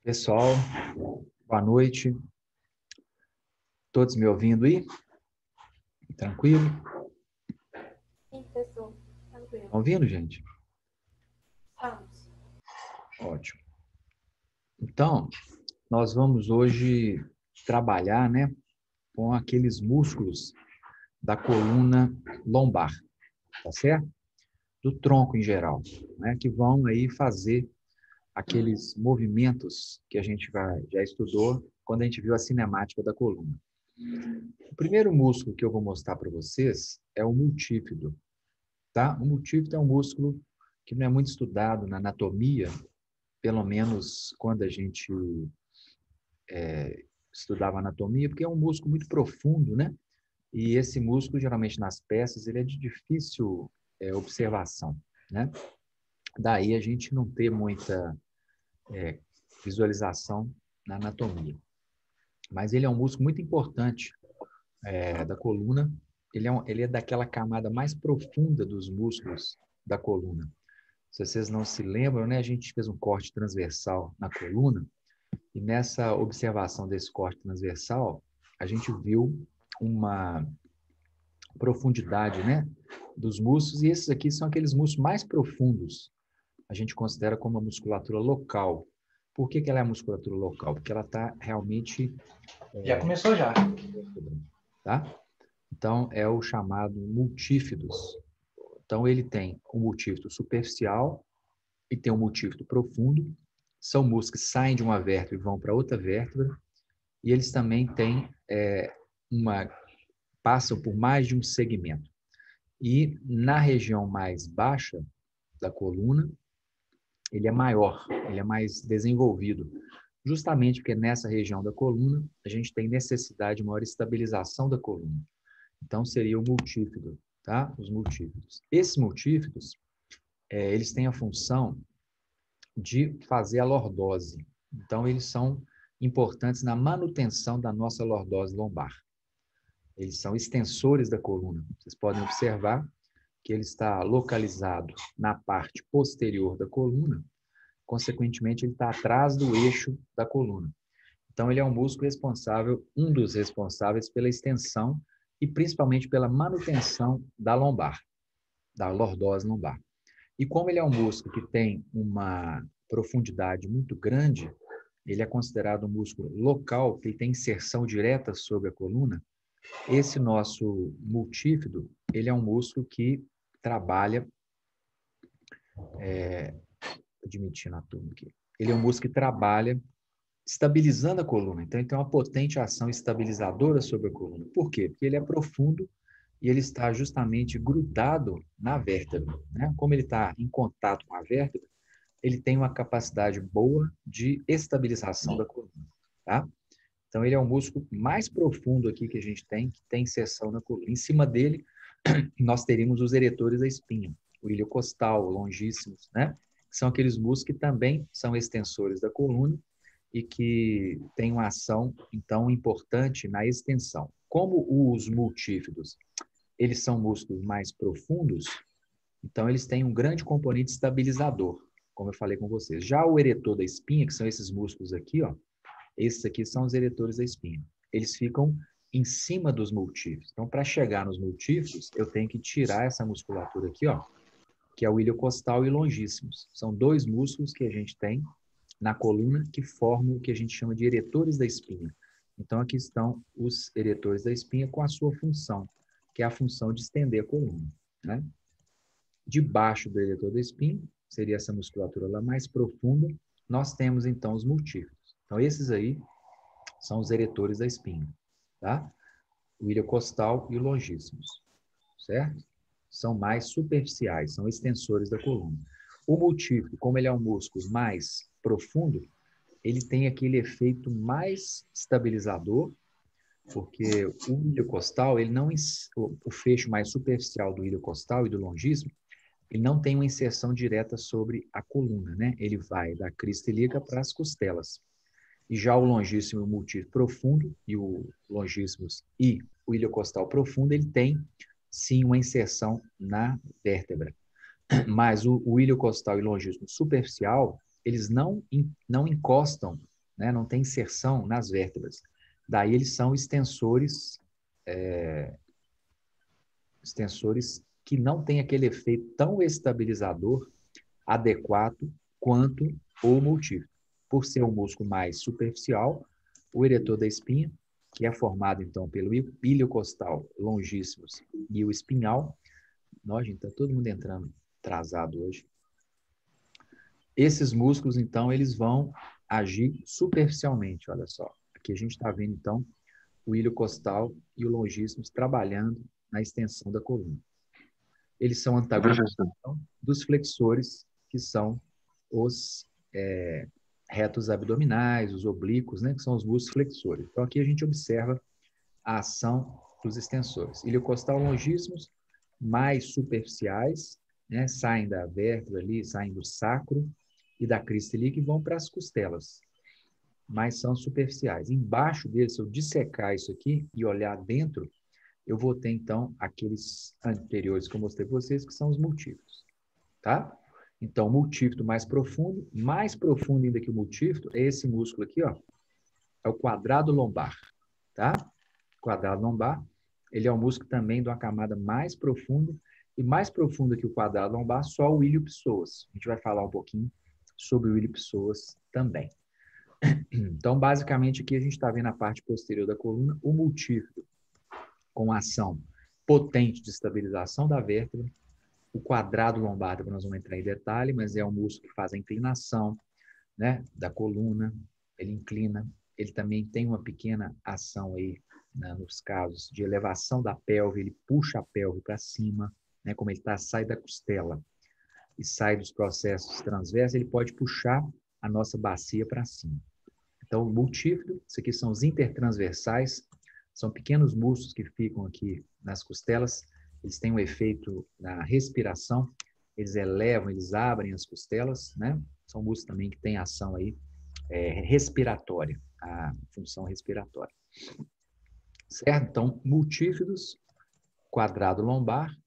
Pessoal, boa noite. Todos me ouvindo aí? Tranquilo? Sim, professor. Tranquilo. Estão ouvindo, gente? Vamos. Ótimo. Então, nós vamos hoje trabalhar, né, com aqueles músculos da coluna lombar, tá certo? Do tronco em geral, né, que vão aí fazer aqueles movimentos que a gente já estudou quando a gente viu a cinemática da coluna. O primeiro músculo que eu vou mostrar para vocês é o multífido, tá? O multífido é um músculo que não é muito estudado na anatomia, pelo menos quando a gente estudava anatomia, porque é um músculo muito profundo, né? E esse músculo, geralmente nas peças, ele é de difícil observação, né? Daí a gente não ter muita visualização na anatomia. Mas ele é um músculo muito importante da coluna. Ele é daquela camada mais profunda dos músculos da coluna. Se vocês não se lembram, né, a gente fez um corte transversal na coluna, e nessa observação desse corte transversal, a gente viu uma profundidade, né, dos músculos, e esses aqui são aqueles músculos mais profundos. A gente considera como a musculatura local. Por que ela é a musculatura local? Porque ela está realmente... Já começou já. Tá? Então, é o chamado multífidos. Então, ele tem o multífido superficial e tem o multífido profundo. São músculos que saem de uma vértebra e vão para outra vértebra. E eles também têm passam por mais de um segmento. E na região mais baixa da coluna, ele é maior, ele é mais desenvolvido. Justamente porque nessa região da coluna, a gente tem necessidade de maior estabilização da coluna. Então, seria o multífido, tá? Os multífidos. Esses multífidos, eles têm a função de fazer a lordose. Então, eles são importantes na manutenção da nossa lordose lombar. Eles são extensores da coluna. Vocês podem observar que ele está localizado na parte posterior da coluna, consequentemente, ele está atrás do eixo da coluna. Então, ele é um músculo responsável, um dos responsáveis pela extensão e principalmente pela manutenção da lombar, da lordose lombar. E como ele é um músculo que tem uma profundidade muito grande, ele é considerado um músculo local, que tem inserção direta sobre a coluna. Esse nosso multífido, ele é um músculo que trabalha, admitindo a turma aqui, ele é um músculo que trabalha estabilizando a coluna. Então, ele tem uma potente ação estabilizadora sobre a coluna. Por quê? Porque ele é profundo e ele está justamente grudado na vértebra, né? Como ele está em contato com a vértebra, ele tem uma capacidade boa de estabilização da coluna, tá? Então, ele é o músculo mais profundo aqui que a gente tem, que tem inserção na coluna. Em cima dele, nós teríamos os eretores da espinha, o iliocostal, o longíssimos, né? Que são aqueles músculos que também são extensores da coluna e que têm uma ação, então, importante na extensão. Como os multífidos, eles são músculos mais profundos, então eles têm um grande componente estabilizador, como eu falei com vocês. Já o eretor da espinha, que são esses músculos aqui, ó, esses aqui são os eretores da espinha. Eles ficam em cima dos multífidos. Então, para chegar nos multífidos, eu tenho que tirar essa musculatura aqui, ó, que é o iliocostal e longíssimos. São dois músculos que a gente tem na coluna que formam o que a gente chama de eretores da espinha. Então, aqui estão os eretores da espinha com a sua função, que é a função de estender a coluna, né? Debaixo do eretor da espinha, seria essa musculatura lá mais profunda, nós temos, então, os multífidos. Então, esses aí são os eretores da espinha, tá? O iliocostal e o longíssimos, certo? São mais superficiais, são extensores da coluna. O multífido, como ele é um músculo mais profundo, ele tem aquele efeito mais estabilizador, porque o iliocostal, ele não, o fecho mais superficial do iliocostal e do longíssimo, ele não tem uma inserção direta sobre a coluna, né? Ele vai da crista ilíaca para as costelas. E já o longíssimo e o multífido profundo, e o longíssimos e o iliocostal profundo, ele tem, sim, uma inserção na vértebra. Mas o iliocostal e o longíssimo superficial, eles não encostam né? Não tem inserção nas vértebras. Daí eles são extensores que não têm aquele efeito tão estabilizador adequado quanto o multífito. Por ser um músculo mais superficial, o eretor da espinha, que é formado então pelo iliocostal, longíssimos e o espinhal. Nós, gente, está todo mundo entrando atrasado hoje. Esses músculos, então, eles vão agir superficialmente, olha só. Aqui a gente está vendo, então, o iliocostal e o longíssimos trabalhando na extensão da coluna. Eles são antagonistas então, dos flexores, que são os retos abdominais, os oblíquos, né, que são os músculos flexores. Então, aqui a gente observa a ação dos extensores. Iliocostal longíssimos, mais superficiais, né, saem da vértebra ali, saem do sacro e da crista ilíaca e vão para as costelas, mas são superficiais. Embaixo deles, se eu dissecar isso aqui e olhar dentro, eu vou ter, então, aqueles anteriores que eu mostrei para vocês, que são os multífitos, tá? Então, o multífito mais profundo ainda que o multífito, é esse músculo aqui, ó, é o quadrado lombar, tá? Quadrado lombar, ele é um músculo também de uma camada mais profunda, e mais profunda que o quadrado lombar, só o ilio-psoas. A gente vai falar um pouquinho sobre o ilio-psoas também. Então, basicamente, aqui a gente está vendo a parte posterior da coluna, o multífito, com ação potente de estabilização da vértebra, o quadrado lombar, que nós vamos entrar em detalhe, mas é um músculo que faz a inclinação, né, da coluna, ele inclina, ele também tem uma pequena ação aí, né, nos casos de elevação da pelve, ele puxa a pelve para cima, né, como ele sai da costela e sai dos processos transversos, ele pode puxar a nossa bacia para cima. Então, o multífito, isso aqui são os intertransversais, são pequenos músculos que ficam aqui nas costelas, eles têm um efeito na respiração, eles elevam, eles abrem as costelas, né? São músculos também que têm ação aí respiratória, a função respiratória. Certo? Então, multífidos, quadrado lombar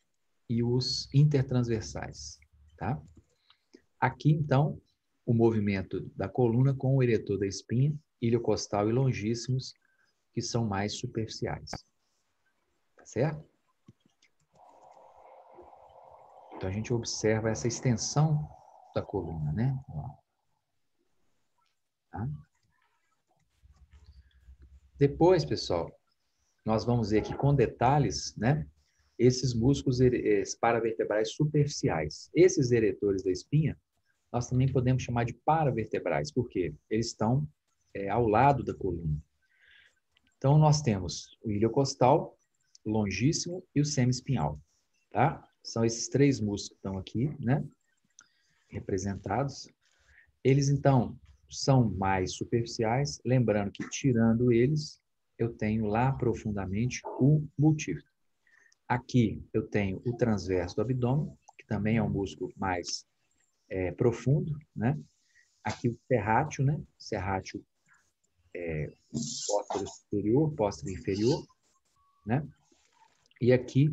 e os intertransversais, tá? Aqui, então, o movimento da coluna com o eretor da espinha, iliocostal e longíssimos, que são mais superficiais. Tá certo? Então, a gente observa essa extensão da coluna, né? Tá? Depois, pessoal, nós vamos ver aqui com detalhes, né? Esses músculos paravertebrais superficiais. Esses eretores da espinha, nós também podemos chamar de paravertebrais, porque eles estão ao lado da coluna. Então, nós temos o iliocostal, o longíssimo e o semiespinhal, tá? São esses três músculos que estão aqui, né? Representados. Eles, então, são mais superficiais, lembrando que, tirando eles, eu tenho lá profundamente o multífito. Aqui eu tenho o transverso do abdômen, que também é um músculo mais profundo, né? Aqui o serrátil, né? Serrátil póstero superior, póstero inferior, né? E aqui,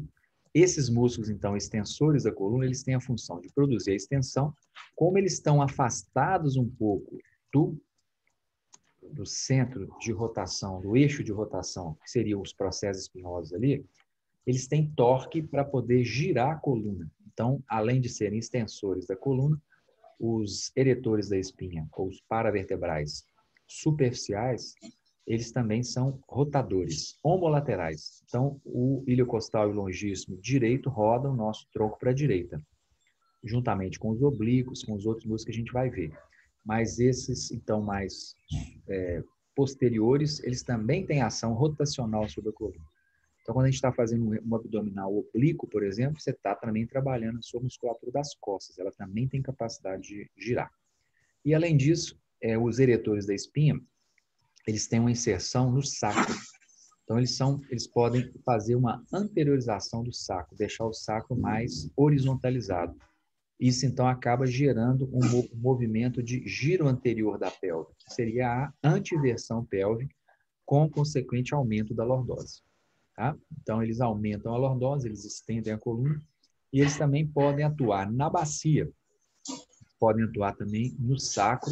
esses músculos, então, extensores da coluna, eles têm a função de produzir a extensão. Como eles estão afastados um pouco do centro de rotação, do eixo de rotação, que seriam os processos espinhosos ali, eles têm torque para poder girar a coluna. Então, além de serem extensores da coluna, os eretores da espinha, ou os paravertebrais superficiais, eles também são rotadores, homolaterais. Então, o iliocostal e o longíssimo direito rodam o nosso tronco para a direita, juntamente com os oblíquos, com os outros músculos que a gente vai ver. Mas esses, então, mais posteriores, eles também têm ação rotacional sobre a coluna. Então, quando a gente está fazendo um abdominal oblíquo, por exemplo, você está também trabalhando a sua musculatura das costas. Ela também tem capacidade de girar. E, além disso, os eretores da espinha, eles têm uma inserção no sacro. Então, eles podem fazer uma anteriorização do sacro, deixar o sacro mais horizontalizado. Isso, então, acaba gerando um movimento de giro anterior da pelve, que seria a antiversão pelve, com consequente aumento da lordose. Tá? Então, eles aumentam a lordose, eles estendem a coluna, e eles também podem atuar na bacia, podem atuar também no sacro,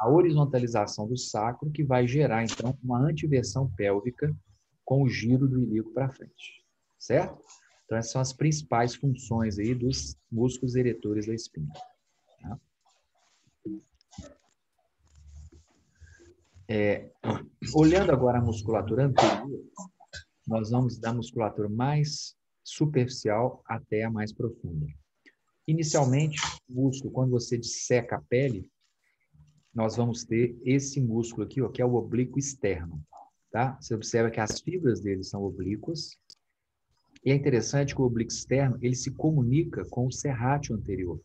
a horizontalização do sacro, que vai gerar, então, uma antiversão pélvica com o giro do ilíaco para frente. Certo? Então, essas são as principais funções aí dos músculos eretores da espinha. Tá? Olhando agora a musculatura anterior, nós vamos da musculatura mais superficial até a mais profunda. Inicialmente, o músculo, quando você disseca a pele, nós vamos ter esse músculo aqui, ó, que é o oblíquo externo. Tá? Você observa que as fibras dele são oblíquas. E é interessante que o oblíquo externo ele se comunica com o serrátil anterior.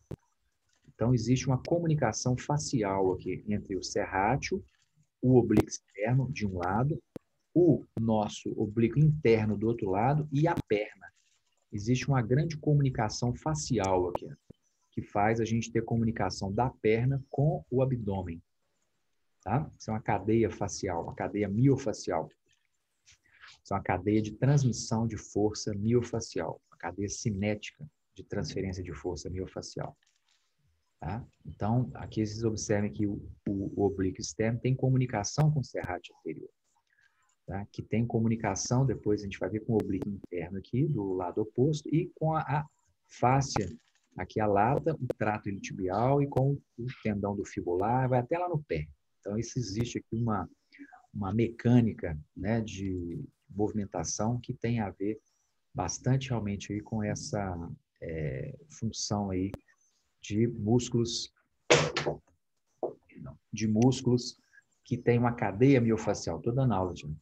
Então, existe uma comunicação facial aqui entre o serrátil, o oblíquo externo de um lado, o nosso oblíquo interno do outro lado e a perna. Existe uma grande comunicação facial aqui, que faz a gente ter comunicação da perna com o abdômen. Tá? Isso é uma cadeia facial, uma cadeia miofacial. Isso é uma cadeia de transmissão de força miofacial, uma cadeia cinética de transferência de força miofacial. Tá? Então, aqui vocês observem que o oblíquo externo tem comunicação com o serrátil anterior. Tá? Que tem comunicação, depois a gente vai ver com o oblíquo interno aqui, do lado oposto, e com a fáscia, aqui a lata, o trato iliotibial e com o tendão do fibular, vai até lá no pé. Então, isso existe aqui uma mecânica, né, de movimentação que tem a ver bastante realmente aí com essa função aí de músculos que tem uma cadeia miofacial. Estou dando aula, gente.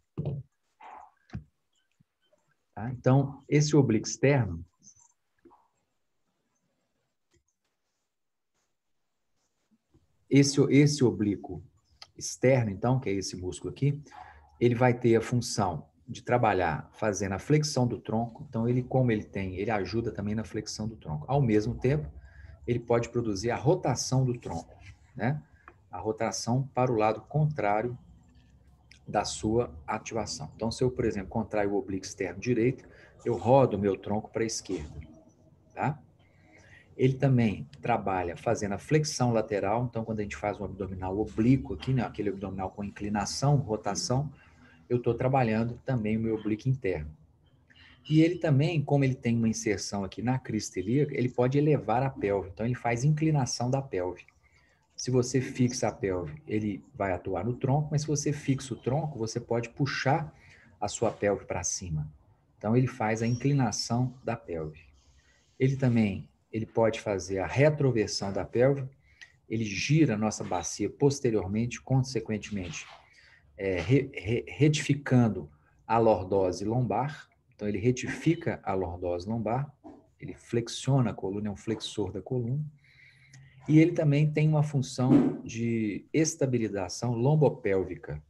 Tá? Então, esse oblíquo externo, esse oblíquo externo, então, que é esse músculo aqui, ele vai ter a função de trabalhar fazendo a flexão do tronco. Então, ele ajuda também na flexão do tronco. Ao mesmo tempo, ele pode produzir a rotação do tronco, né? A rotação para o lado contrário da sua ativação. Então, se eu, por exemplo, contraio o oblíquo externo direito, eu rodo o meu tronco para a esquerda, tá? Ele também trabalha fazendo a flexão lateral. Então, quando a gente faz um abdominal oblíquo aqui, né, aquele abdominal com inclinação, rotação, eu estou trabalhando também o meu oblíquo interno. E ele também, como ele tem uma inserção aqui na crista ilíaca, ele pode elevar a pelve. Então, ele faz inclinação da pelve. Se você fixa a pelve, ele vai atuar no tronco, mas se você fixa o tronco, você pode puxar a sua pelve para cima. Então, ele faz a inclinação da pelve. Ele pode fazer a retroversão da pelve, ele gira a nossa bacia posteriormente, consequentemente, retificando a lordose lombar. Então, ele retifica a lordose lombar, ele flexiona a coluna, é um flexor da coluna. E ele também tem uma função de estabilização lombopélvica.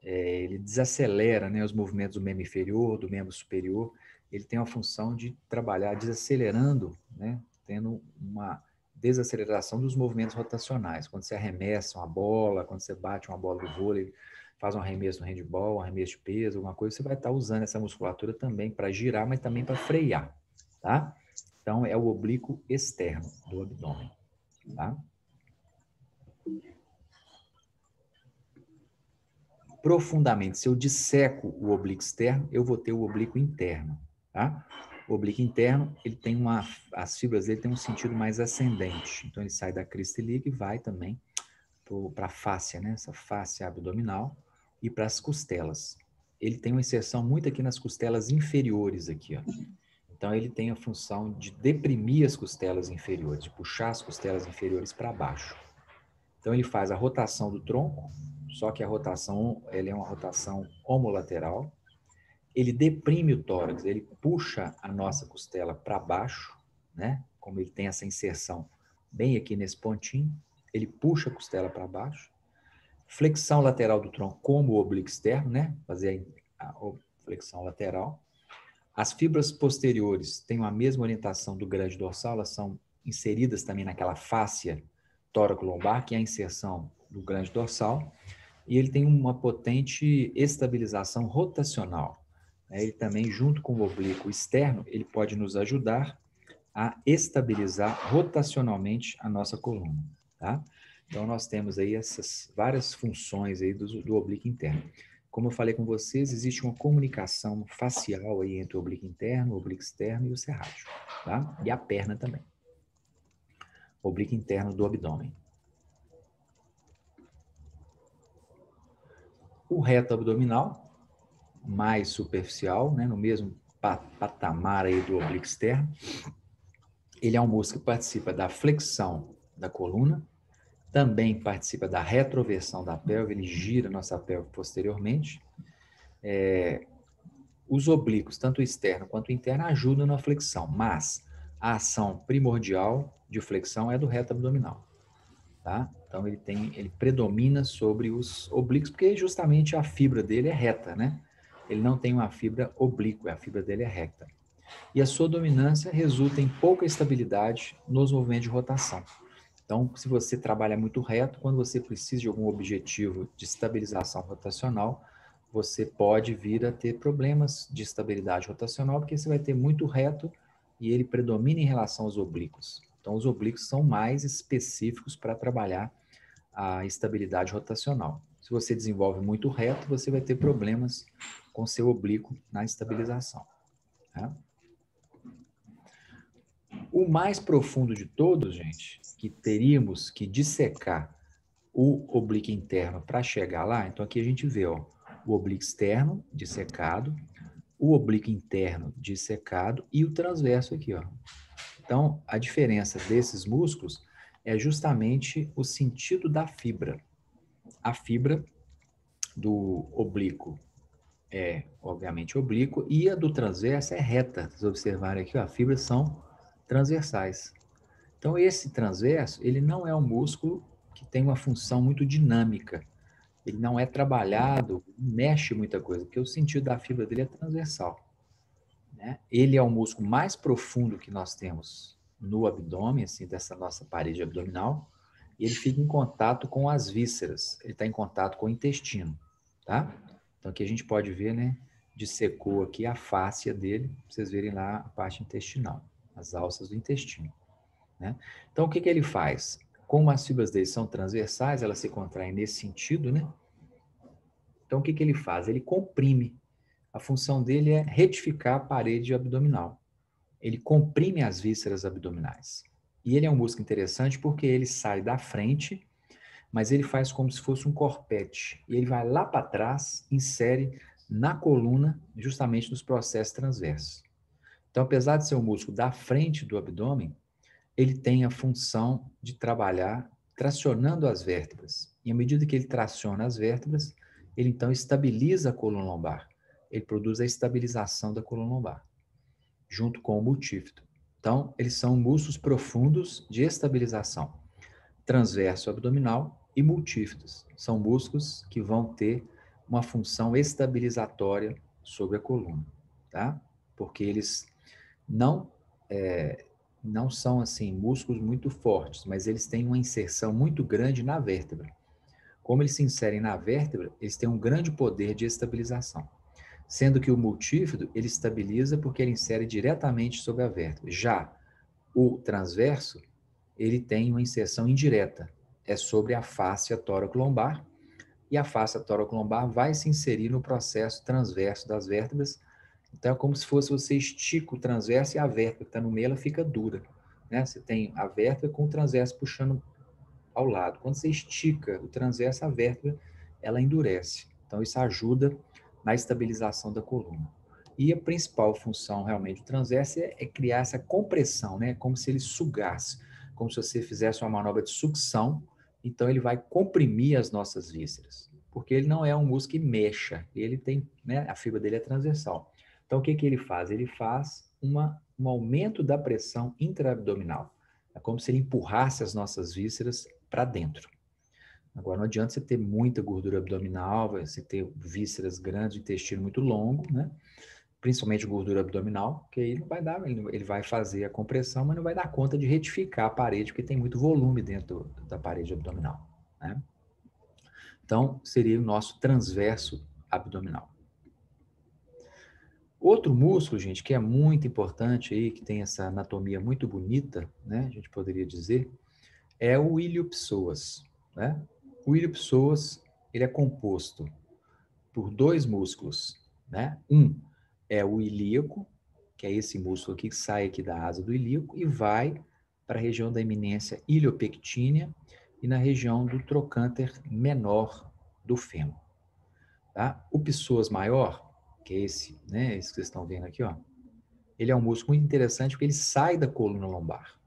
Ele desacelera, né, os movimentos do membro inferior, do membro superior. Ele tem uma função de trabalhar desacelerando, né, tendo uma desaceleração dos movimentos rotacionais. Quando você arremessa uma bola, quando você bate uma bola do vôlei, faz um arremesso no handball, um arremesso de peso, alguma coisa, você vai estar usando essa musculatura também para girar, mas também para frear, tá? Então, é o oblíquo externo do abdômen. Tá? Profundamente, se eu disseco o oblíquo externo, eu vou ter o oblíquo interno. Tá? O oblíquo interno, ele tem as fibras dele têm um sentido mais ascendente. Então, ele sai da crista ilíaca e vai também para a fáscia, né? Essa fáscia abdominal, e para as costelas. Ele tem uma inserção muito aqui nas costelas inferiores aqui, ó. Então, ele tem a função de deprimir as costelas inferiores, de puxar as costelas inferiores para baixo. Então, ele faz a rotação do tronco, só que a rotação ela é uma rotação homolateral. Ele deprime o tórax, ele puxa a nossa costela para baixo, né? Como ele tem essa inserção bem aqui nesse pontinho, ele puxa a costela para baixo. Flexão lateral do tronco, como o oblíquo externo, né? Fazer a flexão lateral. As fibras posteriores têm a mesma orientação do grande dorsal, elas são inseridas também naquela fáscia tóraco-lombar, que é a inserção do grande dorsal, e ele tem uma potente estabilização rotacional. Ele também, junto com o oblíquo externo, ele pode nos ajudar a estabilizar rotacionalmente a nossa coluna. Tá? Então, nós temos aí essas várias funções aí do oblíquo interno. Como eu falei com vocês, existe uma comunicação facial aí entre o oblíquo interno, o oblíquo externo e o serrátil, tá? E a perna também. Oblíquo interno do abdômen. O reto abdominal, mais superficial, né, no mesmo patamar aí do oblíquo externo, ele é um músculo que participa da flexão da coluna, também participa da retroversão da pelve, ele gira a nossa pelve posteriormente. Os oblíquos, tanto o externo quanto o interno, ajudam na flexão, mas a ação primordial de flexão é do reto abdominal, tá? Então ele predomina sobre os oblíquos, porque justamente a fibra dele é reta, né? Ele não tem uma fibra oblíqua, a fibra dele é reta. E a sua dominância resulta em pouca estabilidade nos movimentos de rotação. Então, se você trabalha muito reto, quando você precisa de algum objetivo de estabilização rotacional, você pode vir a ter problemas de estabilidade rotacional, porque você vai ter muito reto e ele predomina em relação aos oblíquos. Então, os oblíquos são mais específicos para trabalhar a estabilidade rotacional. Se você desenvolve muito reto, você vai ter problemas com seu oblíquo na estabilização. Tá? O mais profundo de todos, gente, que teríamos que dissecar o oblíquo interno para chegar lá, então aqui a gente vê ó, o oblíquo externo dissecado, o oblíquo interno dissecado e o transverso aqui. Ó. Então, a diferença desses músculos é justamente o sentido da fibra. A fibra do oblíquo é, obviamente, oblíqua e a do transverso é reta. Vocês observarem aqui, ó, as fibras são transversais. Então, esse transverso, ele não é um músculo que tem uma função muito dinâmica. Ele não é trabalhado, mexe muita coisa, porque o sentido da fibra dele é transversal. Né? Ele é o músculo mais profundo que nós temos no abdômen, assim, dessa nossa parede abdominal, e ele fica em contato com as vísceras, ele está em contato com o intestino, tá? Então, aqui a gente pode ver, né, dissecou aqui a fáscia dele, pra vocês verem lá a parte intestinal, as alças do intestino. Né? Então, o que ele faz? Como as fibras dele são transversais, elas se contraem nesse sentido, né? Então, o que ele faz? Ele comprime. A função dele é retificar a parede abdominal. Ele comprime as vísceras abdominais. E ele é um músculo interessante porque ele sai da frente, mas ele faz como se fosse um corpete. E ele vai lá para trás, insere na coluna, justamente nos processos transversos. Então, apesar de ser um músculo da frente do abdômen, ele tem a função de trabalhar tracionando as vértebras. E à medida que ele traciona as vértebras, ele então estabiliza a coluna lombar. Ele produz a estabilização da coluna lombar, junto com o multífito. Então, eles são músculos profundos de estabilização. Transverso abdominal e multífitos. São músculos que vão ter uma função estabilizatória sobre a coluna, tá? Porque eles não não são assim músculos muito fortes, mas eles têm uma inserção muito grande na vértebra. Como eles se inserem na vértebra, eles têm um grande poder de estabilização. Sendo que o multífido, ele estabiliza porque ele insere diretamente sobre a vértebra. Já o transverso, ele tem uma inserção indireta. É sobre a fáscia tóraco-lombar, e a fáscia tóraco-lombar vai se inserir no processo transverso das vértebras. Então, é como se fosse você estica o transverso e a vértebra que está no meio, ela fica dura. Né? Você tem a vértebra com o transverso puxando ao lado. Quando você estica o transverso, a vértebra, ela endurece. Então, isso ajuda na estabilização da coluna. E a principal função, realmente, do transverso é criar essa compressão, né? Como se ele sugasse, como se você fizesse uma manobra de sucção. Então, ele vai comprimir as nossas vísceras, porque ele não é um músculo que mexa, ele tem, né? A fibra dele é transversal. Então, o que ele faz? Ele faz um aumento da pressão intraabdominal. É como se ele empurrasse as nossas vísceras para dentro. Agora, não adianta você ter muita gordura abdominal, você ter vísceras grandes, intestino muito longo, né? Principalmente gordura abdominal, que aí não vai dar, ele vai fazer a compressão, mas não vai dar conta de retificar a parede, porque tem muito volume dentro da parede abdominal, né? Então, seria o nosso transverso abdominal. Outro músculo, gente, que é muito importante aí, que tem essa anatomia muito bonita, né? A gente poderia dizer, é o ilho-psoas. né? O ilho-psoas, ele é composto por dois músculos, né? Um é o ilíaco, que é esse músculo aqui que sai aqui da asa do ilíaco e vai para a região da eminência iliopectínea e na região do trocânter menor do fêmur, tá? O psoas maior, que é esse, né? Esse que vocês estão vendo aqui, ó. Ele é um músculo muito interessante porque ele sai da coluna lombar.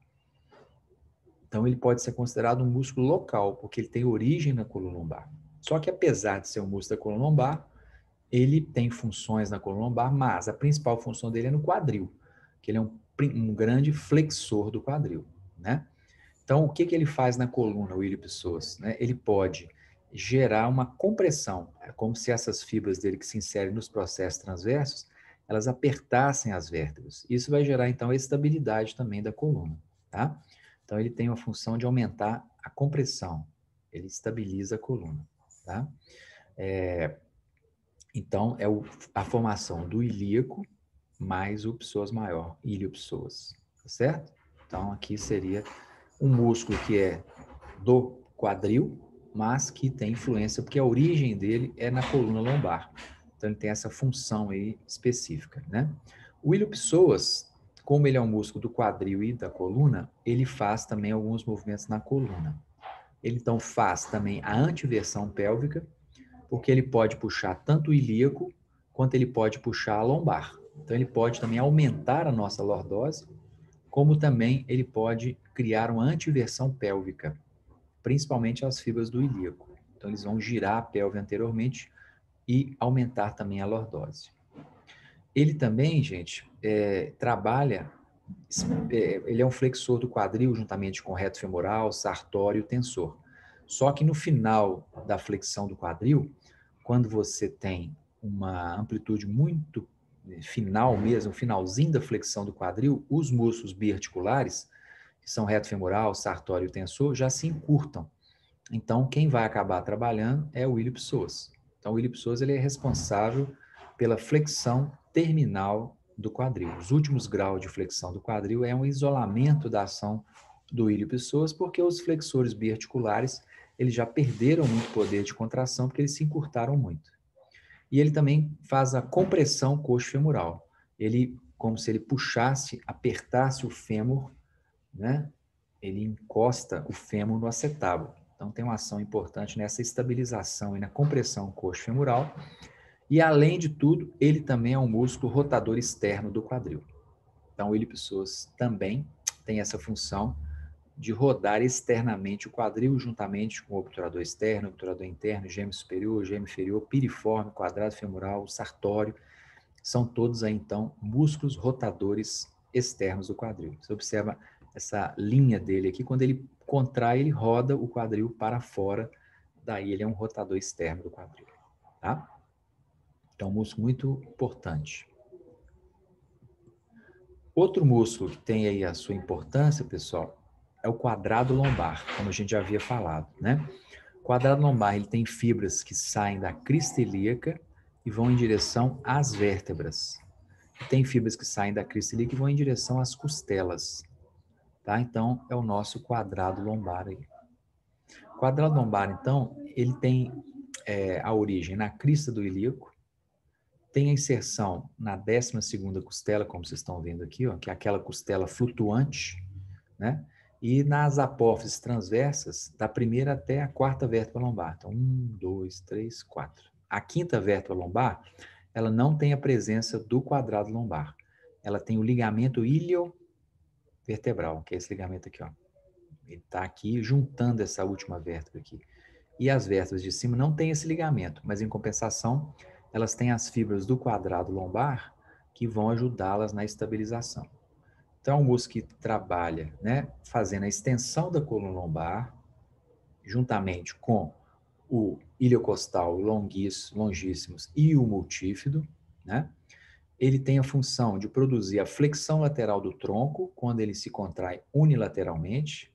Então, ele pode ser considerado um músculo local, porque ele tem origem na coluna lombar. Só que, apesar de ser um músculo da coluna lombar, ele tem funções na coluna lombar, mas a principal função dele é no quadril, que ele é um grande flexor do quadril, né? Então, o que ele faz na coluna, o ilho-psoas, né? Ele pode gerar uma compressão, é como se essas fibras dele que se inserem nos processos transversos, elas apertassem as vértebras. Isso vai gerar, então, a estabilidade também da coluna, tá? Então, ele tem a função de aumentar a compressão, ele estabiliza a coluna, tá? Então, é a formação do ilíaco mais o psoas maior, ilho-psoas, tá certo? Então, aqui seria um músculo que é do quadril, mas que tem influência, porque a origem dele é na coluna lombar. Então, ele tem essa função aí específica, né? O ilho-psoas, como ele é um músculo do quadril e da coluna, ele faz também alguns movimentos na coluna. Ele, então, faz também a antiversão pélvica, porque ele pode puxar tanto o ilíaco, quanto ele pode puxar a lombar. Então, ele pode também aumentar a nossa lordose, como também ele pode criar uma antiversão pélvica, principalmente as fibras do ilíaco. Então, eles vão girar a pelve anteriormente e aumentar também a lordose. Ele também, gente, trabalha, ele é um flexor do quadril, juntamente com o reto femoral, sartório e tensor. Só que no final da flexão do quadril, quando você tem uma amplitude muito final mesmo, finalzinho da flexão do quadril, os músculos biarticulares, que são reto femoral, sartório e tensor, já se encurtam. Então, quem vai acabar trabalhando é o ilho-psoas. Então, o ilho-psoas ele é responsável pela flexão terminal do quadril. Os últimos graus de flexão do quadril é um isolamento da ação do ilho-psoas, porque os flexores biarticulares eles já perderam muito poder de contração, porque eles se encurtaram muito. E ele também faz a compressão coxo-femoral. Ele, como se ele puxasse, apertasse o fêmur, né? Ele encosta o fêmur no acetábulo. Então, tem uma ação importante nessa estabilização e na compressão coxo-femoral. E, além de tudo, ele também é um músculo rotador externo do quadril. Então, o ilho-psoas também tem essa função de rodar externamente o quadril, juntamente com o obturador externo, obturador interno, gêmeo superior, gêmeo inferior, piriforme, quadrado femoral, sartório. São todos aí, então, músculos rotadores externos do quadril. Você observa essa linha dele aqui, quando ele contrai, ele roda o quadril para fora, daí ele é um rotador externo do quadril, tá? Então, um músculo muito importante. Outro músculo que tem aí a sua importância, pessoal, é o quadrado lombar, como a gente já havia falado, né? O quadrado lombar, ele tem fibras que saem da crista ilíaca e vão em direção às vértebras. Tem fibras que saem da crista ilíaca e vão em direção às costelas, tá? Então, é o nosso quadrado lombar aí. O quadrado lombar, então, ele tem a origem na crista do ilíaco, tem a inserção na 12ª costela, como vocês estão vendo aqui, ó, que é aquela costela flutuante, né? E nas apófises transversas, da primeira até a 4ª vértebra lombar. Então, 1, 2, 3, 4. A 5ª vértebra lombar, ela não tem a presença do quadrado lombar. Ela tem o ligamento iliovertebral, que é esse ligamento aqui, ó. Ele está aqui juntando essa última vértebra aqui. E as vértebras de cima não têm esse ligamento, mas em compensação, elas têm as fibras do quadrado lombar que vão ajudá-las na estabilização. Então, é um músculo que trabalha, né, fazendo a extensão da coluna lombar, juntamente com o iliocostal, longíssimos e o multífido, né? Ele tem a função de produzir a flexão lateral do tronco, quando ele se contrai unilateralmente,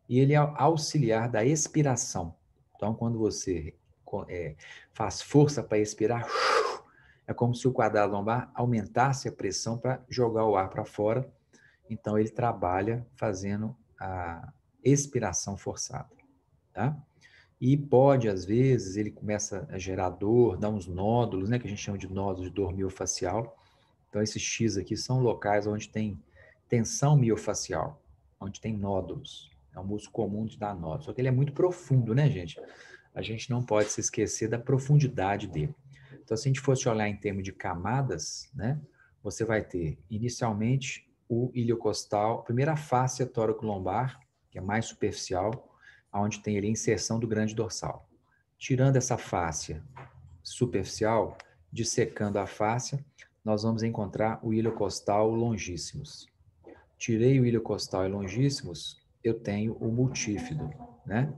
e ele é auxiliar da expiração. Então, quando você faz força para expirar, é como se o quadrado lombar aumentasse a pressão para jogar o ar para fora. Então, ele trabalha fazendo a expiração forçada, tá? E pode, às vezes, ele começa a gerar dor, dar uns nódulos, né, que a gente chama de nódulos de dor miofacial. Então, esses X aqui são locais onde tem tensão miofacial, onde tem nódulos. É um músculo comum de dar nódulos. Só que ele é muito profundo, né, gente? A gente não pode se esquecer da profundidade dele. Então, se a gente fosse olhar em termos de camadas, né, você vai ter, inicialmente, o iliocostal, primeiro a fáscia tóraco-lombar, que é mais superficial, onde tem ali a inserção do grande dorsal. Tirando essa fáscia superficial, dissecando a fáscia, nós vamos encontrar o iliocostal longíssimos. Tirei o iliocostal e longíssimos, eu tenho o multífido, né?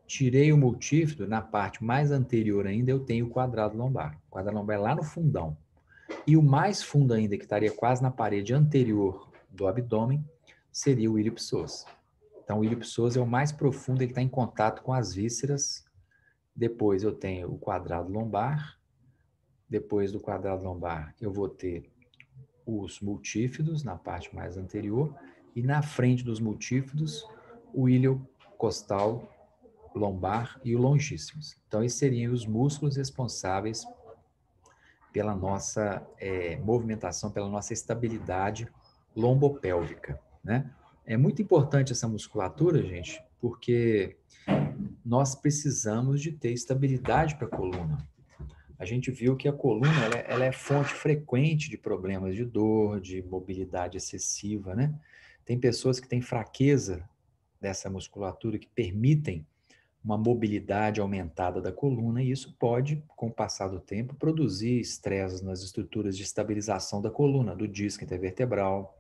Tirei o multífido, na parte mais anterior ainda, eu tenho o quadrado lombar. O quadrado lombar é lá no fundão. E o mais fundo ainda, que estaria quase na parede anterior do abdômen, seria o iliopsoas. Então, o iliopsoas é o mais profundo, ele está em contato com as vísceras. Depois eu tenho o quadrado lombar. Depois do quadrado lombar, eu vou ter os multífidos na parte mais anterior. E na frente dos multífidos, o iliocostal lombar e o longíssimos. Então, esses seriam os músculos responsáveis pela nossa movimentação, pela nossa estabilidade lombopélvica, né? É muito importante essa musculatura, gente, porque nós precisamos de ter estabilidade para a coluna. A gente viu que a coluna ela é fonte frequente de problemas de dor, de mobilidade excessiva, né? Tem pessoas que têm fraqueza dessa musculatura que permitem uma mobilidade aumentada da coluna, e isso pode, com o passar do tempo, produzir estresse nas estruturas de estabilização da coluna, do disco intervertebral,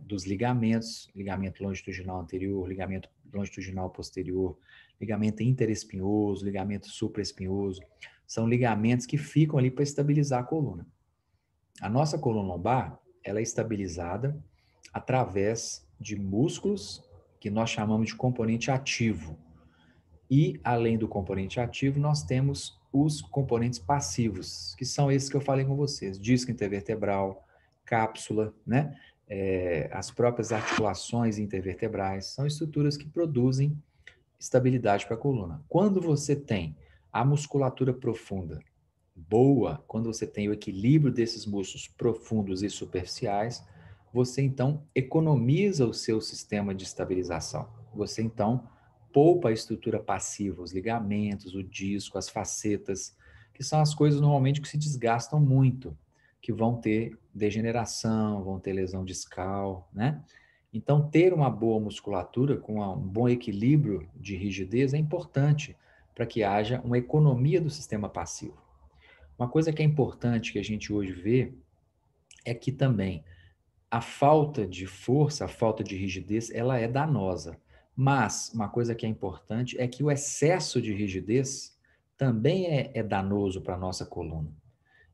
dos ligamentos, ligamento longitudinal anterior, ligamento longitudinal posterior, ligamento interespinhoso, ligamento supraespinhoso. São ligamentos que ficam ali para estabilizar a coluna. A nossa coluna lombar, ela é estabilizada através de músculos que nós chamamos de componente ativo. E, além do componente ativo, nós temos os componentes passivos, que são esses que eu falei com vocês: disco intervertebral, cápsula, né? As próprias articulações intervertebrais, são estruturas que produzem estabilidade para a coluna. Quando você tem a musculatura profunda boa, quando você tem o equilíbrio desses músculos profundos e superficiais, você então economiza o seu sistema de estabilização. Você então poupa a estrutura passiva, os ligamentos, o disco, as facetas, que são as coisas normalmente que se desgastam muito, que vão ter degeneração, vão ter lesão discal, né? Então, ter uma boa musculatura com um bom equilíbrio de rigidez é importante para que haja uma economia do sistema passivo. Uma coisa que é importante que a gente hoje vê é que também a falta de força, a falta de rigidez, ela é danosa. Mas uma coisa que é importante é que o excesso de rigidez também é danoso para a nossa coluna.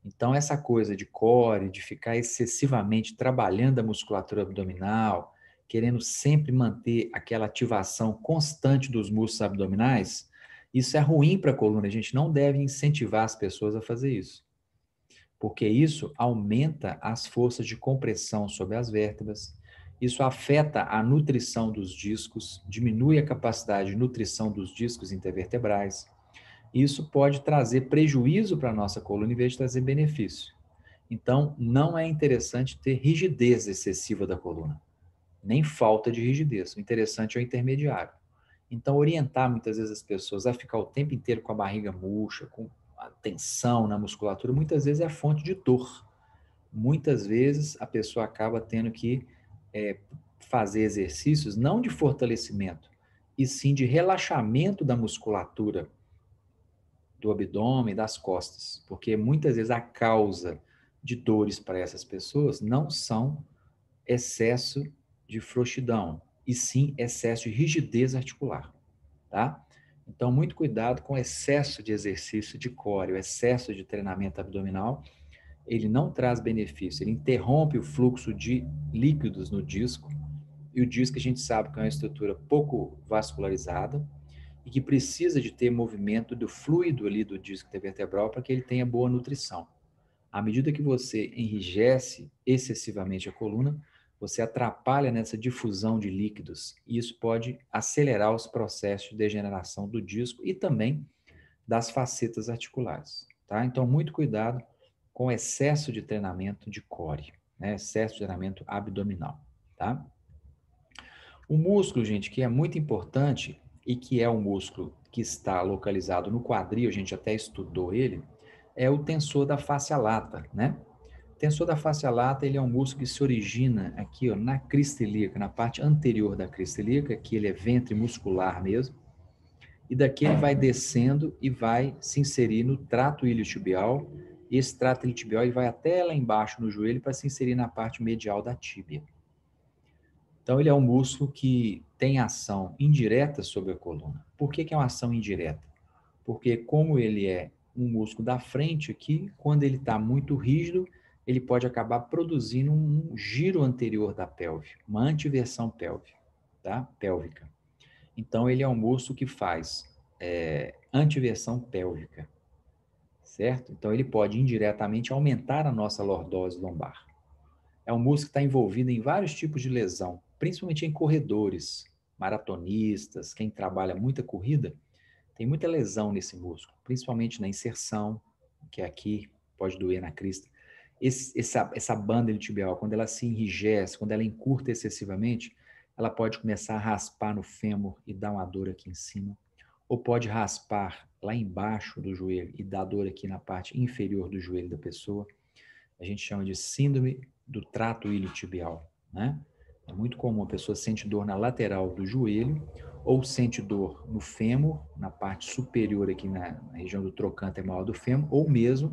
Então, essa coisa de core, de ficar excessivamente trabalhando a musculatura abdominal, querendo sempre manter aquela ativação constante dos músculos abdominais, isso é ruim para a coluna. A gente não deve incentivar as pessoas a fazer isso, porque isso aumenta as forças de compressão sobre as vértebras, isso afeta a nutrição dos discos, diminui a capacidade de nutrição dos discos intervertebrais. Isso pode trazer prejuízo para a nossa coluna em vez de trazer benefício. Então, não é interessante ter rigidez excessiva da coluna, nem falta de rigidez. O interessante é o intermediário. Então, orientar muitas vezes as pessoas a ficar o tempo inteiro com a barriga murcha, com a tensão na musculatura, muitas vezes é fonte de dor. Muitas vezes a pessoa acaba tendo que fazer exercícios não de fortalecimento, e sim de relaxamento da musculatura do abdômen e das costas, porque muitas vezes a causa de dores para essas pessoas não são excesso de frouxidão, e sim excesso de rigidez articular, tá? Então, muito cuidado com o excesso de exercício de core, o excesso de treinamento abdominal, ele não traz benefício, ele interrompe o fluxo de líquidos no disco, e o disco a gente sabe que é uma estrutura pouco vascularizada, e que precisa de ter movimento do fluido ali do disco intervertebral para que ele tenha boa nutrição. À medida que você enrijece excessivamente a coluna, você atrapalha nessa difusão de líquidos e isso pode acelerar os processos de degeneração do disco e também das facetas articulares, tá? Então, muito cuidado com excesso de treinamento de core, né? Excesso de treinamento abdominal, tá? O músculo, gente, que é muito importante e que é o músculo que está localizado no quadril, a gente até estudou ele, é o tensor da fáscia lata, né? O tensor da fáscia lata, ele é um músculo que se origina aqui, ó, na crista ilíaca, na parte anterior da crista ilíaca, que ele é ventre muscular mesmo, e daqui ele vai descendo e vai se inserir no trato iliotibial, e esse trato iliotibial ele vai até lá embaixo no joelho para se inserir na parte medial da tíbia. Então, ele é um músculo que tem ação indireta sobre a coluna. Por que é uma ação indireta? Porque como ele é um músculo da frente aqui, quando ele está muito rígido, ele pode acabar produzindo um giro anterior da pelve, uma antiversão pélvica. Então, ele é um músculo que faz antiversão pélvica, certo? Então, ele pode indiretamente aumentar a nossa lordose lombar. É um músculo que está envolvido em vários tipos de lesão, principalmente em corredores, maratonistas, quem trabalha muita corrida, tem muita lesão nesse músculo, principalmente na inserção, que é aqui, pode doer na crista. Essa banda iliotibial, quando ela se enrijece, quando ela encurta excessivamente, ela pode começar a raspar no fêmur e dar uma dor aqui em cima, ou pode raspar lá embaixo do joelho e dar dor aqui na parte inferior do joelho da pessoa. A gente chama de síndrome do trato iliotibial, né? É muito comum a pessoa sente dor na lateral do joelho ou sente dor no fêmur, na parte superior aqui na região do trocânter maior do fêmur, ou mesmo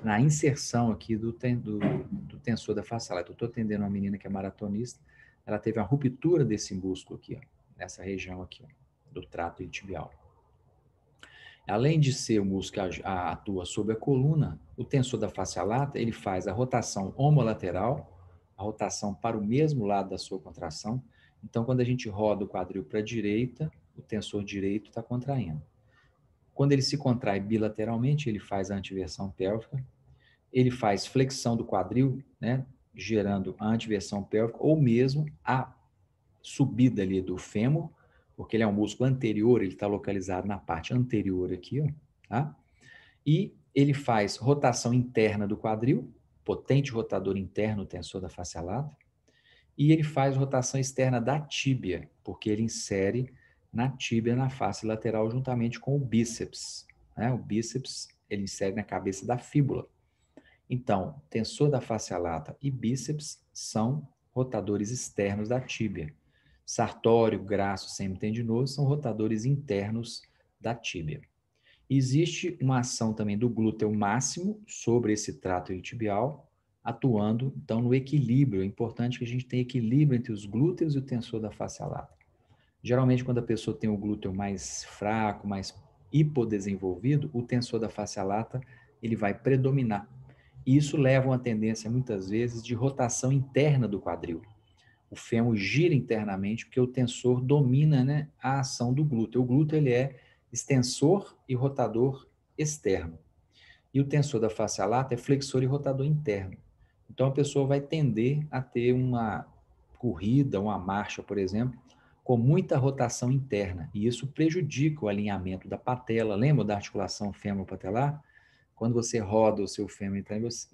na inserção aqui do tensor da face lata. Eu estou atendendo uma menina que é maratonista, ela teve a ruptura desse músculo aqui, ó, nessa região aqui, ó, do trato iliotibial. Além de ser o músculo que atua sobre a coluna, o tensor da face lata, ele faz a rotação homolateral, a rotação para o mesmo lado da sua contração. Então, quando a gente roda o quadril para a direita, o tensor direito está contraindo. Quando ele se contrai bilateralmente, ele faz a antiversão pélvica, ele faz flexão do quadril, né, gerando a antiversão pélvica, ou mesmo a subida ali do fêmur, porque ele é um músculo anterior, ele está localizado na parte anterior aqui, ó, tá? E ele faz rotação interna do quadril, potente rotador interno, tensor da face lata, e ele faz rotação externa da tíbia, porque ele insere na tíbia, na face lateral, juntamente com o bíceps, né? O bíceps, ele insere na cabeça da fíbula. Então, tensor da face lata e bíceps são rotadores externos da tíbia. Sartório, graço, semitendinoso são rotadores internos da tíbia. Existe uma ação também do glúteo máximo sobre esse trato iliotibial, atuando, então, no equilíbrio. É importante que a gente tenha equilíbrio entre os glúteos e o tensor da face lata. Geralmente, quando a pessoa tem o glúteo mais fraco, mais hipodesenvolvido, o tensor da face lata, ele vai predominar. E isso leva a uma tendência, muitas vezes, de rotação interna do quadril. O fêmur gira internamente porque o tensor domina, né, a ação do glúteo. O glúteo ele é extensor e rotador externo. E o tensor da face lata é flexor e rotador interno. Então a pessoa vai tender a ter uma corrida, uma marcha, por exemplo, com muita rotação interna. E isso prejudica o alinhamento da patela. Lembra da articulação fêmur-patelar? Quando você roda o seu fêmur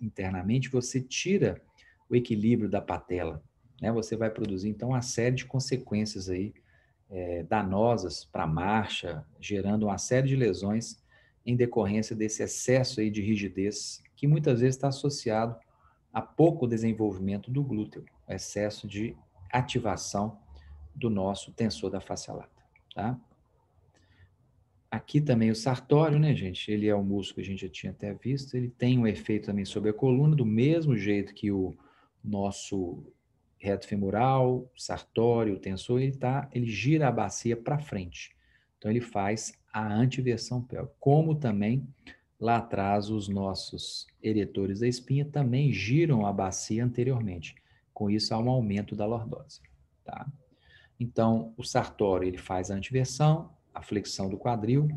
internamente, você tira o equilíbrio da patela, né? Você vai produzir, então, uma série de consequências aí danosas para a marcha, gerando uma série de lesões em decorrência desse excesso aí de rigidez, que muitas vezes está associado a pouco desenvolvimento do glúteo, excesso de ativação do nosso tensor da face lata, tá? Aqui também o sartório, né, gente? Ele é um músculo que a gente já tinha até visto. Ele tem um efeito também sobre a coluna, do mesmo jeito que o nosso reto femoral, sartório, o tensor, ele gira a bacia para frente. Então, ele faz a antiversão pélvica. Como também, lá atrás, os nossos eretores da espinha também giram a bacia anteriormente. Com isso, há um aumento da lordose, tá? Então, o sartório, ele faz a antiversão, a flexão do quadril,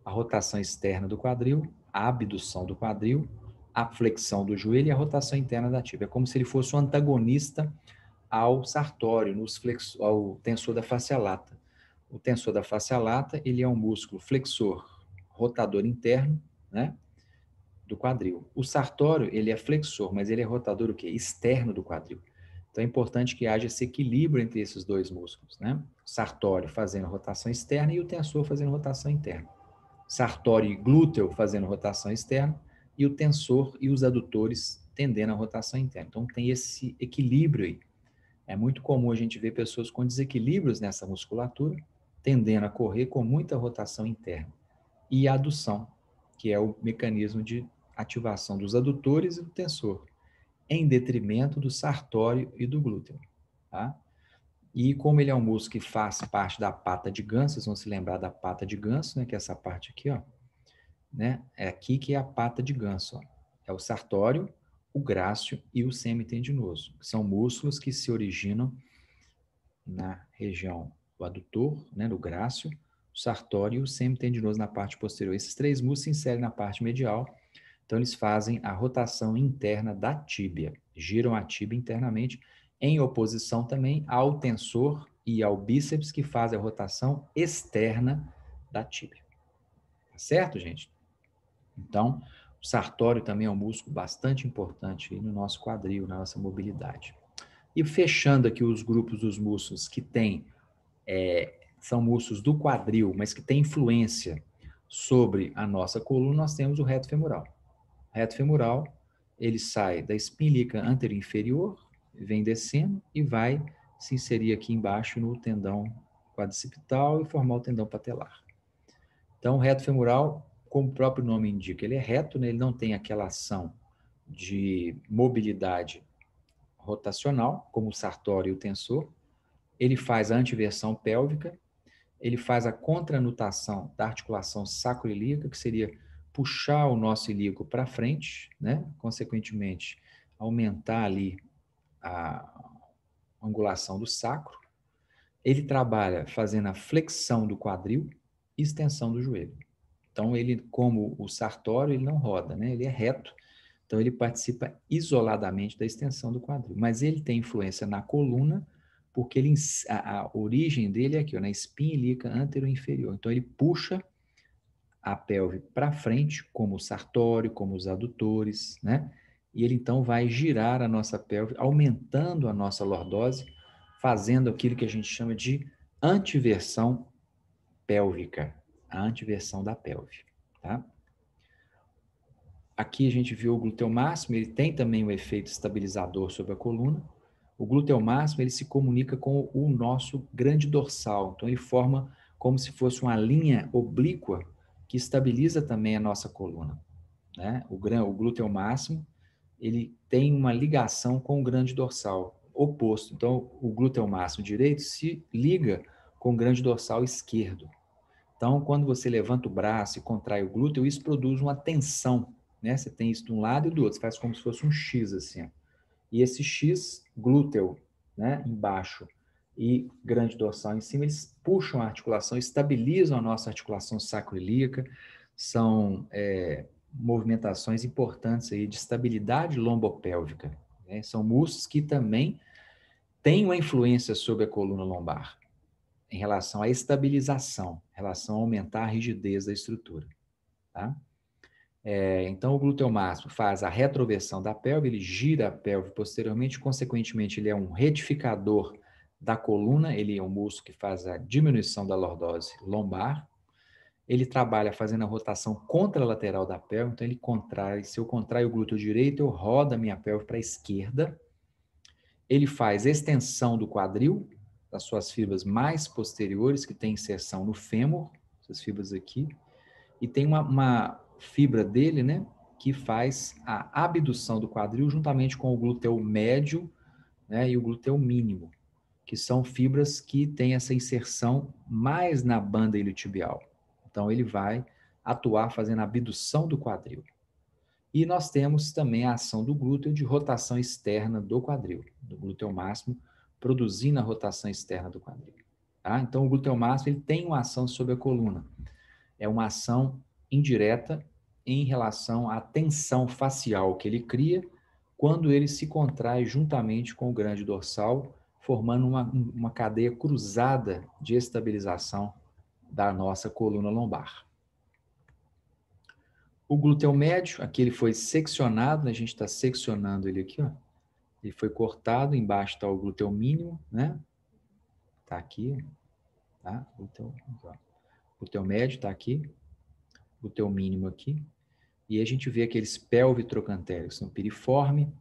a rotação externa do quadril, a abdução do quadril, a flexão do joelho e a rotação interna da tíbia. É como se ele fosse um antagonista ao sartório, ao tensor da fascia lata. O tensor da fascia lata, ele é um músculo flexor rotador interno, né, do quadril. O sartório, ele é flexor, mas ele é rotador o quê? Externo do quadril. Então é importante que haja esse equilíbrio entre esses dois músculos, né? O sartório fazendo rotação externa e o tensor fazendo rotação interna. Sartório e glúteo fazendo rotação externa e o tensor e os adutores tendendo a rotação interna. Então tem esse equilíbrio aí. É muito comum a gente ver pessoas com desequilíbrios nessa musculatura, tendendo a correr com muita rotação interna. E a adução, que é o mecanismo de ativação dos adutores e do tensor, em detrimento do sartório e do glúteo. Tá? E como ele é um músculo que faz parte da pata de ganso, vocês vão se lembrar da pata de ganso, né, que é essa parte aqui, ó, né? É aqui que é a pata de ganso, ó. É o sartório, o grácil e o semitendinoso, que são músculos que se originam na região do adutor, né, do grácil, o sartório e o semitendinoso na parte posterior. Esses três músculos se inserem na parte medial, então eles fazem a rotação interna da tíbia, giram a tíbia internamente, em oposição também ao tensor e ao bíceps, que fazem a rotação externa da tíbia. Tá certo, gente? Então, o sartório também é um músculo bastante importante no nosso quadril, na nossa mobilidade. E fechando aqui os grupos dos músculos que têm, são músculos do quadril, mas que têm influência sobre a nossa coluna, nós temos o reto femoral. O reto femoral, ele sai da espinha ilíaca anterior inferior, vem descendo e vai se inserir aqui embaixo no tendão quadricipital e formar o tendão patelar. Então, o reto femoral, como o próprio nome indica, ele é reto, né? Ele não tem aquela ação de mobilidade rotacional, como o sartório e o tensor. Ele faz a antiversão pélvica, ele faz a contranutação da articulação sacroiliaca, que seria puxar o nosso ilíaco para frente, né? Consequentemente, aumentar ali a angulação do sacro. Ele trabalha fazendo a flexão do quadril e extensão do joelho. Então, ele, como o sartório, ele não roda, né? Ele é reto, então ele participa isoladamente da extensão do quadril. Mas ele tem influência na coluna, porque ele, a origem dele é aqui, ó, na espinha ilíaca anterior-inferior. Então, ele puxa a pelve para frente, como o sartório, como os adutores, né? E ele, então, vai girar a nossa pelve, aumentando a nossa lordose, fazendo aquilo que a gente chama de antiversão pélvica, a antiversão da pelve, tá? Aqui a gente viu o glúteo máximo, ele tem também um efeito estabilizador sobre a coluna. O glúteo máximo, ele se comunica com o nosso grande dorsal, então ele forma como se fosse uma linha oblíqua que estabiliza também a nossa coluna, né? O glúteo máximo, ele tem uma ligação com o grande dorsal oposto. Então, o glúteo máximo direito se liga com o grande dorsal esquerdo. Então, quando você levanta o braço e contrai o glúteo, isso produz uma tensão, né? Você tem isso de um lado e do outro, você faz como se fosse um X, assim. E esse X, glúteo, né, embaixo, e grande dorsal em cima, eles puxam a articulação, estabilizam a nossa articulação sacroiliaca, são movimentações importantes aí de estabilidade lombopélvica, né? São músculos que também têm uma influência sobre a coluna lombar, em relação à estabilização, em relação a aumentar a rigidez da estrutura, tá? Então, o glúteo máximo faz a retroversão da pelve, ele gira a pelve posteriormente, consequentemente, ele é um retificador da coluna, ele é um músculo que faz a diminuição da lordose lombar, ele trabalha fazendo a rotação contralateral da pelve, então ele contrai, se eu contraio o glúteo direito, eu rodo a minha pelve para a esquerda, ele faz extensão do quadril, das suas fibras mais posteriores, que tem inserção no fêmur, essas fibras aqui, e tem uma fibra dele, né, que faz a abdução do quadril juntamente com o glúteo médio, né, e o glúteo mínimo, que são fibras que têm essa inserção mais na banda iliotibial. Então, ele vai atuar fazendo a abdução do quadril. E nós temos também a ação do glúteo de rotação externa do quadril, do glúteo máximo, produzindo a rotação externa do quadril. Tá? Então, o glúteo máximo ele tem uma ação sobre a coluna. É uma ação indireta em relação à tensão facial que ele cria quando ele se contrai juntamente com o grande dorsal formando uma cadeia cruzada de estabilização da nossa coluna lombar. O glúteo médio, aqui ele foi seccionado, né? A gente está seccionando ele aqui, ó. Ele foi cortado, embaixo está o glúteo mínimo, né? Está aqui, tá? Glúteo médio está aqui, glúteo mínimo aqui. E aí a gente vê aqueles pelvitrocantéricos no piriforme,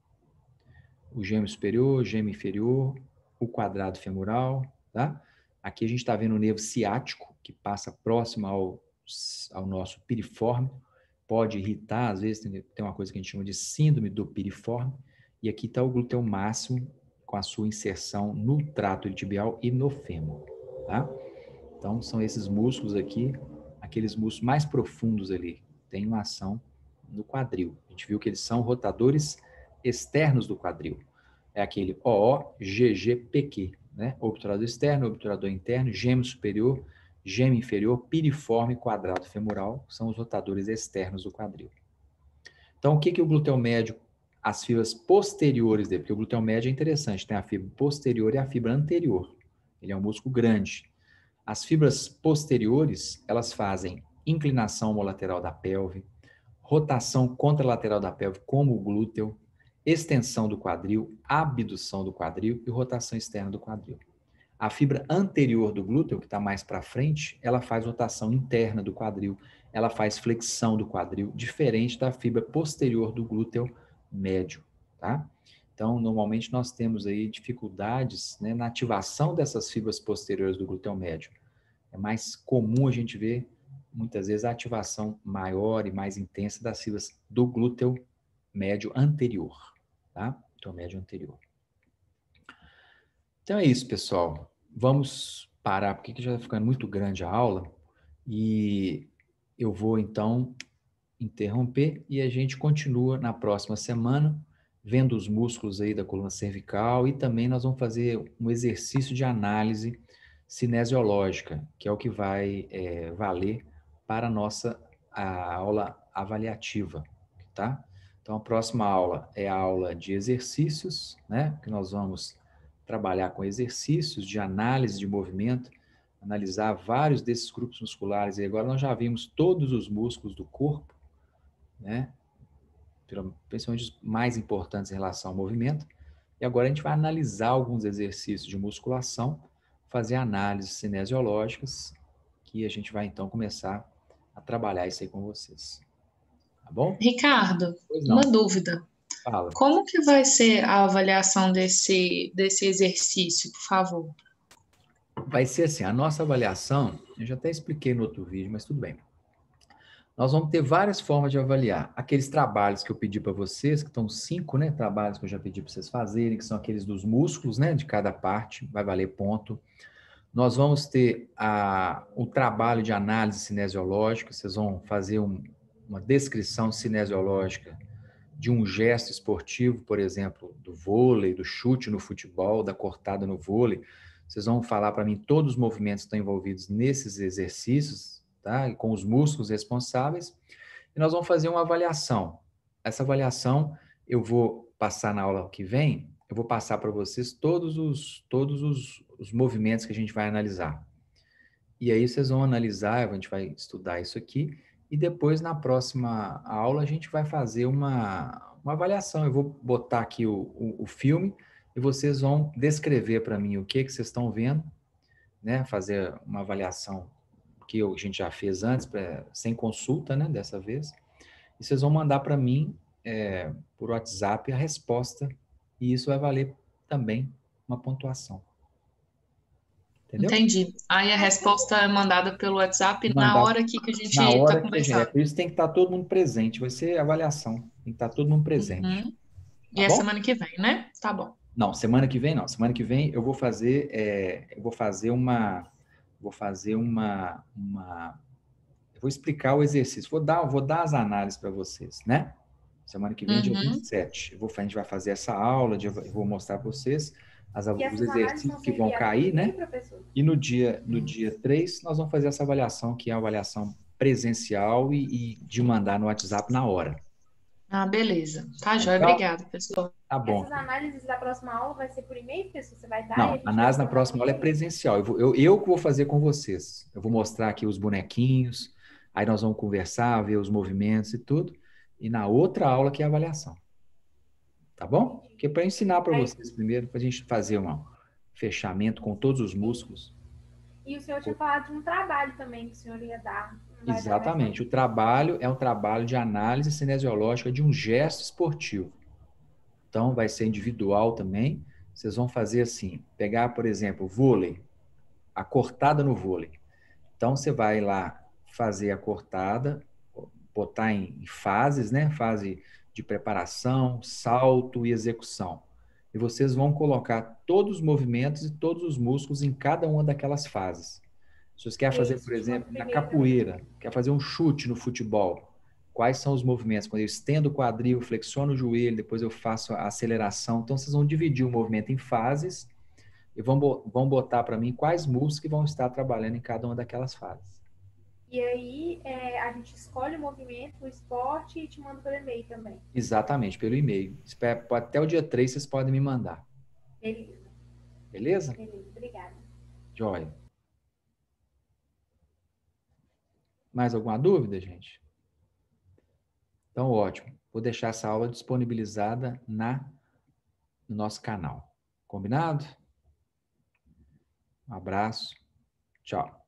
o gêmeo superior, gêmeo inferior, o quadrado femoral, tá? Aqui a gente está vendo o nervo ciático, que passa próximo ao nosso piriforme, pode irritar, às vezes tem uma coisa que a gente chama de síndrome do piriforme, e aqui está o glúteo máximo com a sua inserção no trato iliotibial e no fêmur, tá? Então, são esses músculos aqui, aqueles músculos mais profundos ali, tem uma ação no quadril. A gente viu que eles são rotadores externos do quadril. É aquele OO, GG, PQ, né? Obturador externo, obturador interno, gêmeo superior, gêmeo inferior, piriforme, quadrado femoral, são os rotadores externos do quadril. Então, o que o glúteo médio, as fibras posteriores dele, porque o glúteo médio é interessante, tem a fibra posterior e a fibra anterior. Ele é um músculo grande. As fibras posteriores, elas fazem inclinação homolateral da pelve, rotação contralateral da pelve, como o glúteo, extensão do quadril, abdução do quadril e rotação externa do quadril. A fibra anterior do glúteo, que está mais para frente, ela faz rotação interna do quadril, ela faz flexão do quadril, diferente da fibra posterior do glúteo médio, tá? Então, normalmente nós temos aí dificuldades, né, na ativação dessas fibras posteriores do glúteo médio. É mais comum a gente ver, muitas vezes, a ativação maior e mais intensa das fibras do glúteo médio anterior, tá? Glúteo médio anterior. Então é isso, pessoal. Vamos parar, porque já está ficando muito grande a aula, e eu vou, então, interromper e a gente continua na próxima semana, vendo os músculos aí da coluna cervical, e também nós vamos fazer um exercício de análise cinesiológica, que é o que vai valer para a nossa aula avaliativa, tá? Então, a próxima aula é a aula de exercícios, né? Que nós vamos trabalhar com exercícios de análise de movimento, analisar vários desses grupos musculares. E agora nós já vimos todos os músculos do corpo, né? Principalmente os mais importantes em relação ao movimento. E agora a gente vai analisar alguns exercícios de musculação, fazer análises cinesiológicas, que a gente vai então começar a trabalhar isso aí com vocês. Tá bom? Ricardo, Pois uma não. dúvida. Fala. Como que vai ser a avaliação desse exercício, por favor? Vai ser assim, a nossa avaliação, eu já até expliquei no outro vídeo, mas tudo bem. Nós vamos ter várias formas de avaliar. Aqueles trabalhos que eu pedi para vocês, que estão 5, né, trabalhos que eu já pedi para vocês fazerem, que são aqueles dos músculos, né, de cada parte, vai valer ponto. Nós vamos ter o trabalho de análise cinesiológica, vocês vão fazer uma descrição cinesiológica de um gesto esportivo, por exemplo, do vôlei, do chute no futebol, da cortada no vôlei. Vocês vão falar para mim todos os movimentos que estão envolvidos nesses exercícios, tá? E com os músculos responsáveis. E nós vamos fazer uma avaliação. Essa avaliação eu vou passar na aula que vem, eu vou passar para vocês todos os movimentos que a gente vai analisar. E aí vocês vão analisar, a gente vai estudar isso aqui, e depois na próxima aula a gente vai fazer uma avaliação. Eu vou botar aqui o filme e vocês vão descrever para mim o que vocês estão vendo, né? Fazer uma avaliação que a gente já fez antes, sem consulta, né? Dessa vez. E vocês vão mandar para mim, por WhatsApp, a resposta, e isso vai valer também uma pontuação. Entendeu? Entendi. Aí a resposta é mandada pelo WhatsApp na hora aqui que a gente está conversando. Por isso tem que estar todo mundo presente. Vai ser avaliação. Tem que estar todo mundo presente. Uhum. Tá E é bom? semana que vem, né? Tá bom. Não, semana que vem não. Semana que vem eu vou fazer, eu vou explicar o exercício. Vou dar as análises para vocês, né? Semana que vem, dia 27. A gente vai fazer essa aula, eu vou mostrar para vocês os exercícios que vão cair, né? E no dia 3, nós vamos fazer essa avaliação, que é a avaliação presencial e de mandar no WhatsApp na hora. Ah, beleza. Tá, joia. Legal? Obrigada, pessoal. Tá bom. Essas análises da próxima aula vai ser por e-mail, pessoal? Você vai dar e a Não, gente a análise na responde próxima por aula é e-mail? presencial. Eu que vou fazer com vocês. Eu vou mostrar aqui os bonequinhos, aí nós vamos conversar, ver os movimentos e tudo. E na outra aula que é a avaliação. Tá bom? Que é para ensinar para Aí, vocês primeiro, para a gente fazer um fechamento com todos os músculos. e o senhor tinha falado de um trabalho também que o senhor ia dar. Não vai dar mais, não? Exatamente. O trabalho é um trabalho de análise cinesiológica de um gesto esportivo. Então, vai ser individual também. Vocês vão fazer assim, pegar, por exemplo, vôlei, a cortada no vôlei. Então, você vai lá fazer a cortada, botar em fases, né? Fase de preparação, salto e execução. E vocês vão colocar todos os movimentos e todos os músculos em cada uma daquelas fases. Se você quer E fazer, aí, por te mando exemplo, por na e-mail também. capoeira, quer fazer um chute no futebol, quais são os movimentos? Quando eu estendo o quadril, flexiono o joelho, depois eu faço a aceleração. Então, vocês vão dividir o movimento em fases e vão botar para mim quais músculos que vão estar trabalhando em cada uma daquelas fases. E aí, a gente escolhe o movimento, o esporte e te manda por e-mail também. Exatamente, pelo e-mail. Até o dia 3 vocês podem me mandar. Beleza, Beleza? beleza. Obrigada. Joia. Mais alguma dúvida, gente? Então, ótimo. Vou deixar essa aula disponibilizada no nosso canal. Combinado? Um abraço. Tchau.